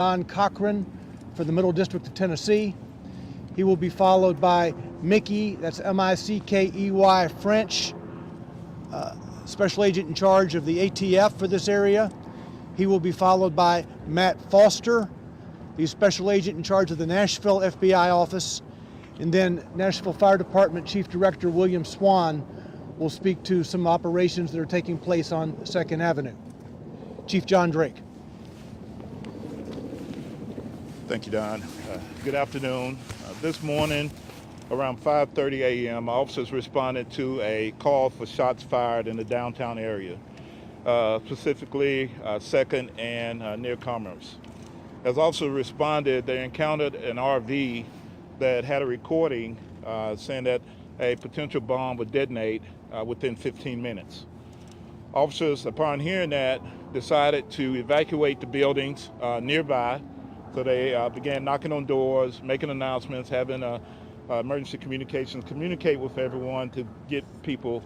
Don Cochran for the Middle District of Tennessee. He will be followed by Mickey, that's M-I-C-K-E-Y, French, Special Agent in charge of the ATF for this area. He will be followed by Matt Foster, the Special Agent in charge of the Nashville FBI office. And then Nashville Fire Department Chief Director William Swan will speak to some operations that are taking place on 2nd Avenue. Chief John Drake. Thank you, Don. Good afternoon. This morning, around 5:30 a.m., officers responded to a call for shots fired in the downtown area, specifically 2nd and near Commerce. As officers responded, they encountered an RV that had a recording saying that a potential bomb would detonate within 15 minutes. Officers, upon hearing that, decided to evacuate the buildings nearby. So they began knocking on doors, making announcements, having emergency communications, communicate with everyone to get people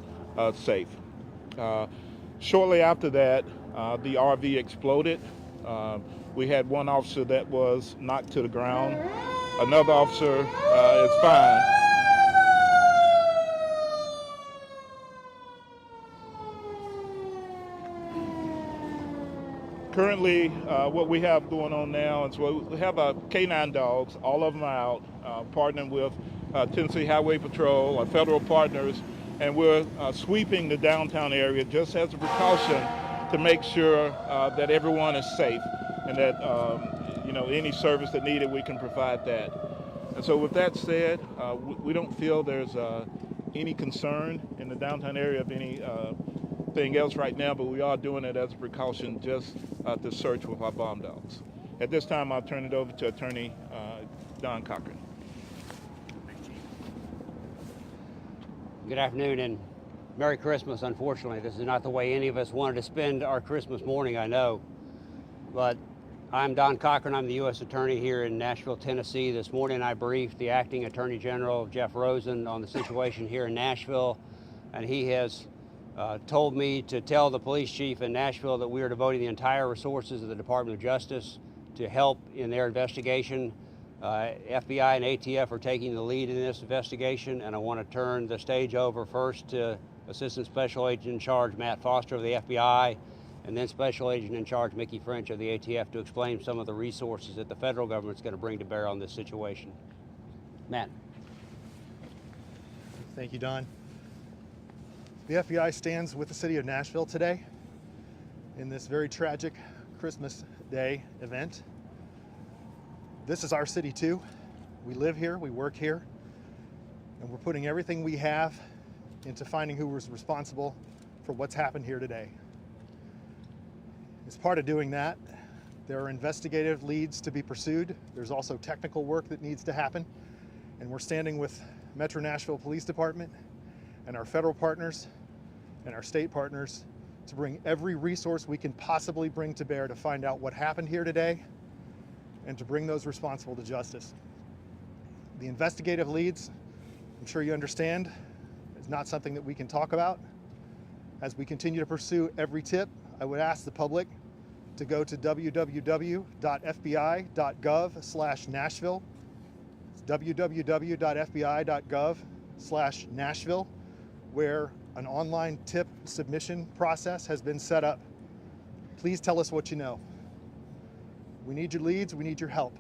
safe. Shortly after that, the RV exploded. We had one officer that was knocked to the ground. Another officer is fine. Currently, what we have going on now is we have K9 dogs, all of them are out, partnering with Tennessee Highway Patrol, our federal partners, and we're sweeping the downtown area just as a precaution to make sure that everyone is safe and that any service that needed, we can provide that. And so with that said, we don't feel there's any concern in the downtown area of anything else right now, but we are doing it as a precaution just to search with our bomb dogs. At this time, I'll turn it over to Attorney Don Cochran. Good afternoon and Merry Christmas. Unfortunately, this is not the way any of us wanted to spend our Christmas morning, I know. But I'm Don Cochran. I'm the U.S. Attorney here in Nashville, Tennessee. This morning I briefed the Acting Attorney General, Jeff Rosen, on the situation here in Nashville, and he has told me to tell the police chief in Nashville that we are devoting the entire resources of the Department of Justice to help in their investigation. FBI and ATF are taking the lead in this investigation, and I want to turn the stage over first to Assistant Special Agent in charge Matt Foster of the FBI, and then Special Agent in charge Mickey French of the ATF to explain some of the resources that the federal government is going to bring to bear on this situation. Matt. Thank you, Don. The FBI stands with the city of Nashville today in this very tragic Christmas Day event. This is our city too. We live here, we work here, and we're putting everything we have into finding who was responsible for what's happened here today. As part of doing that, there are investigative leads to be pursued. There's also technical work that needs to happen, and we're standing with Metro Nashville Police Department and our federal partners and our state partners to bring every resource we can possibly bring to bear to find out what happened here today and to bring those responsible to justice. The investigative leads, I'm sure you understand, is not something that we can talk about. As we continue to pursue every tip, I would ask the public to go to www.fbi.gov/Nashville. It's www.fbi.gov/Nashville, where an online tip submission process has been set up. Please tell us what you know. We need your leads, we need your help.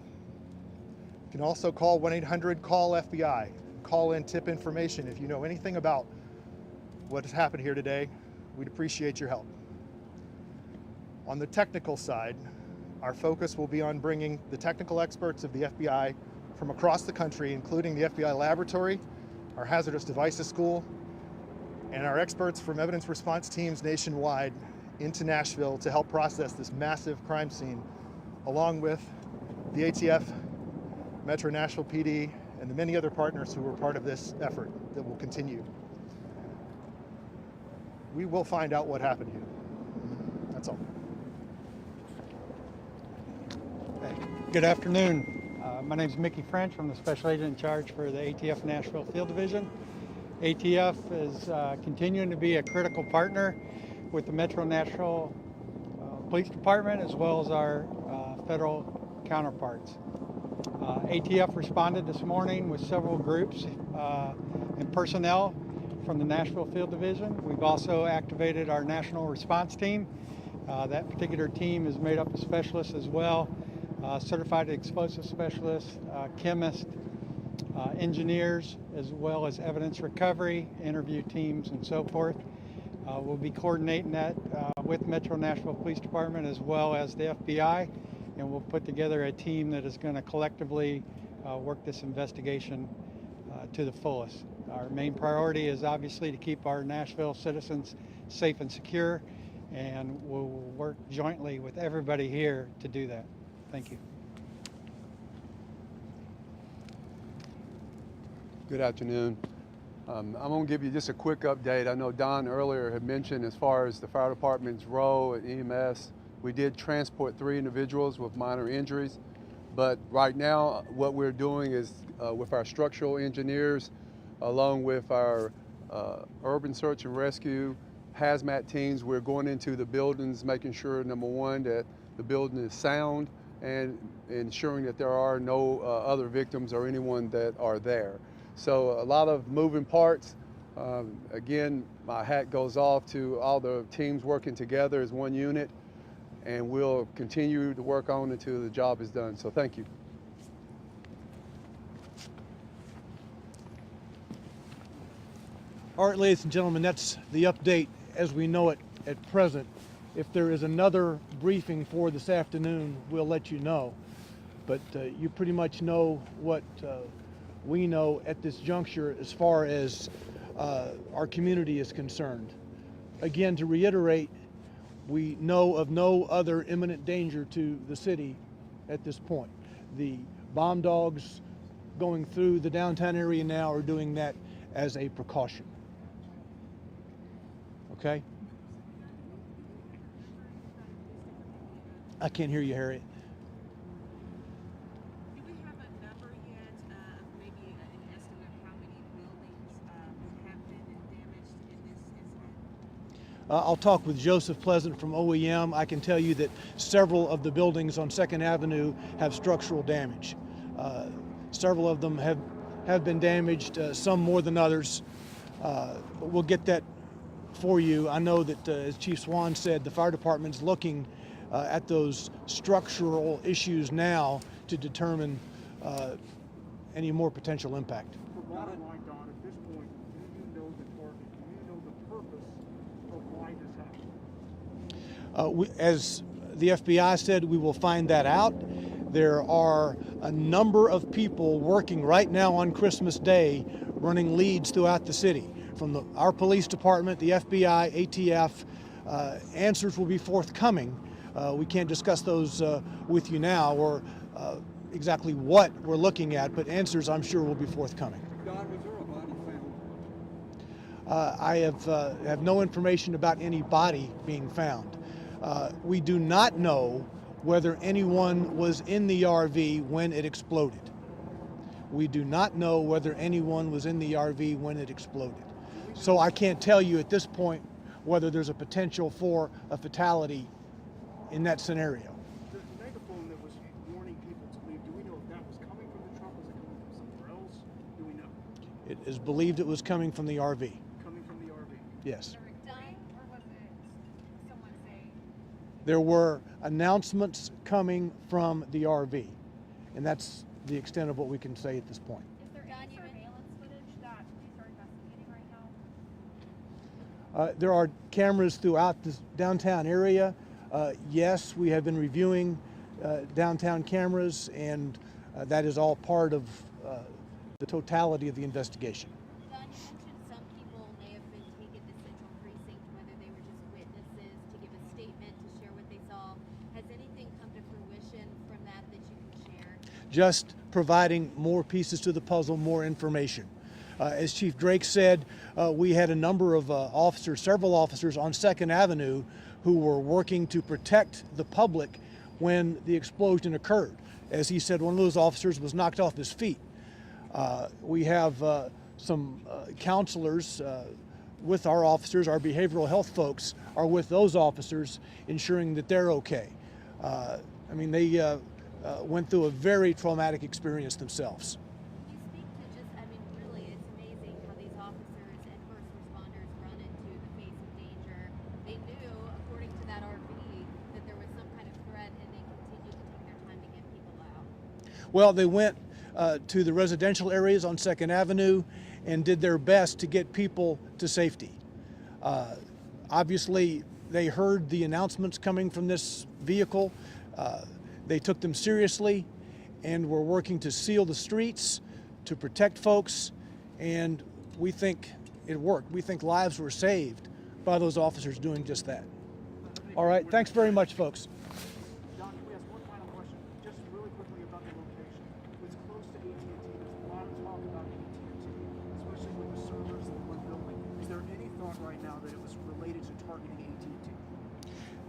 You can also call 1-800-CALL-FBI. Call in tip information if you know anything about what has happened here today. We'd appreciate your help. On the technical side, our focus will be on bringing the technical experts of the FBI from across the country, including the FBI laboratory, our hazardous devices school, and our experts from evidence response teams nationwide into Nashville to help process this massive crime scene, along with the ATF, Metro Nashville PD, and the many other partners who were part of this effort that will continue. We will find out what happened here. That's all. Good afternoon. My name is Mickey French. I'm the Special Agent in charge for the ATF Nashville Field Division. ATF is continuing to be a critical partner with the Metro Nashville Police Department, as well as our federal counterparts. ATF responded this morning with several groups and personnel from the Nashville Field Division. We've also activated our national response team. That particular team is made up of specialists as well, certified explosive specialists, chemists, engineers, as well as evidence recovery, interview teams, and so forth. We'll be coordinating that with Metro Nashville Police Department as well as the FBI, and we'll put together a team that is going to collectively work this investigation to the fullest. Our main priority is obviously to keep our Nashville citizens safe and secure, and we'll work jointly with everybody here to do that. Thank you. Good afternoon. I'm going to give you just a quick update. I know Don earlier had mentioned as far as the fire department's role at EMS, we did transport 3 individuals with minor injuries, but right now what we're doing is with our structural engineers, along with our urban search and rescue, hazmat teams, we're going into the buildings, making sure, number one, that the building is sound and ensuring that there are no other victims or anyone that are there. So a lot of moving parts. Again, my hat goes off to all the teams working together as one unit, and we'll continue to work on until the job is done. So thank you. All right, ladies and gentlemen, that's the update as we know it at present. If there is another briefing for this afternoon, we'll let you know. But you pretty much know what we know at this juncture as far as our community is concerned. Again, to reiterate, we know of no other imminent danger to the city at this point. The bomb dogs going through the downtown area now are doing that as a precaution. Okay? I can't hear you, Harriet. Do we have a number yet, maybe an estimate of how many buildings have been damaged in this incident? I'll talk with Joseph Pleasant from OEM. I can tell you that several of the buildings on 2nd Avenue have structural damage. Several of them have been damaged, some more than others. But we'll get that for you. I know that, as Chief Swan said, the fire department's looking at those structural issues now to determine any more potential impact. The bottom line, Don, at this point, do you know the target? Do you know the purpose of why this happened? As the FBI said, we will find that out. There are a number of people working right now on Christmas Day running leads throughout the city. From our police department, the FBI, ATF, answers will be forthcoming. We can't discuss those with you now or exactly what we're looking at, but answers I'm sure will be forthcoming. Don, was there a body found? I have no information about any body being found. We do not know whether anyone was in the RV when it exploded. We do not know whether anyone was in the RV when it exploded. So I can't tell you at this point whether there's a potential for a fatality in that scenario. The megaphone that was warning people to leave, do we know if that was coming from the truck? Was it coming from somewhere else? Do we know? It is believed it was coming from the RV. Coming from the RV? Yes. Dying, or was it someone saying? There were announcements coming from the RV, and that's the extent of what we can say at this point. Is there any surveillance footage that police are investigating right now? There are cameras throughout this downtown area. Yes, we have been reviewing downtown cameras, and that is all part of the totality of the investigation. Don, you mentioned some people may have been taken to Central Precinct, whether they were just witnesses to give a statement, to share what they saw. Has anything come to fruition from that that you can share? Just providing more pieces to the puzzle, more information. As Chief Drake said, we had a number of officers, several officers on 2nd Avenue who were working to protect the public when the explosion occurred. As he said, one of those officers was knocked off his feet. We have some counselors with our officers, our behavioral health folks are with those officers, ensuring that they're okay. I mean, they went through a very traumatic experience themselves. Can you speak to just, I mean, really, it's amazing how these officers and first responders run into the face of danger. They knew, according to that RV, that there was some kind of threat, and they continued to take their time to get people out. Well, they went to the residential areas on 2nd Avenue and did their best to get people to safety. Obviously, they heard the announcements coming from this vehicle. They took them seriously and were working to seal the streets, to protect folks, and we think it worked. We think lives were saved by those officers doing just that. All right, thanks very much, folks. Don, can we ask one final question? Just really quickly about the location. It's close to AT&T. There's a lot of talk about AT&T, especially with the servers that we're building. Is there any thought right now that it was related to targeting AT&T?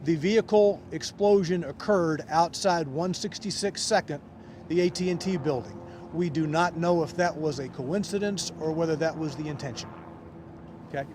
The vehicle explosion occurred outside 166 2nd, the AT&T building. We do not know if that was a coincidence or whether that was the intention. Okay?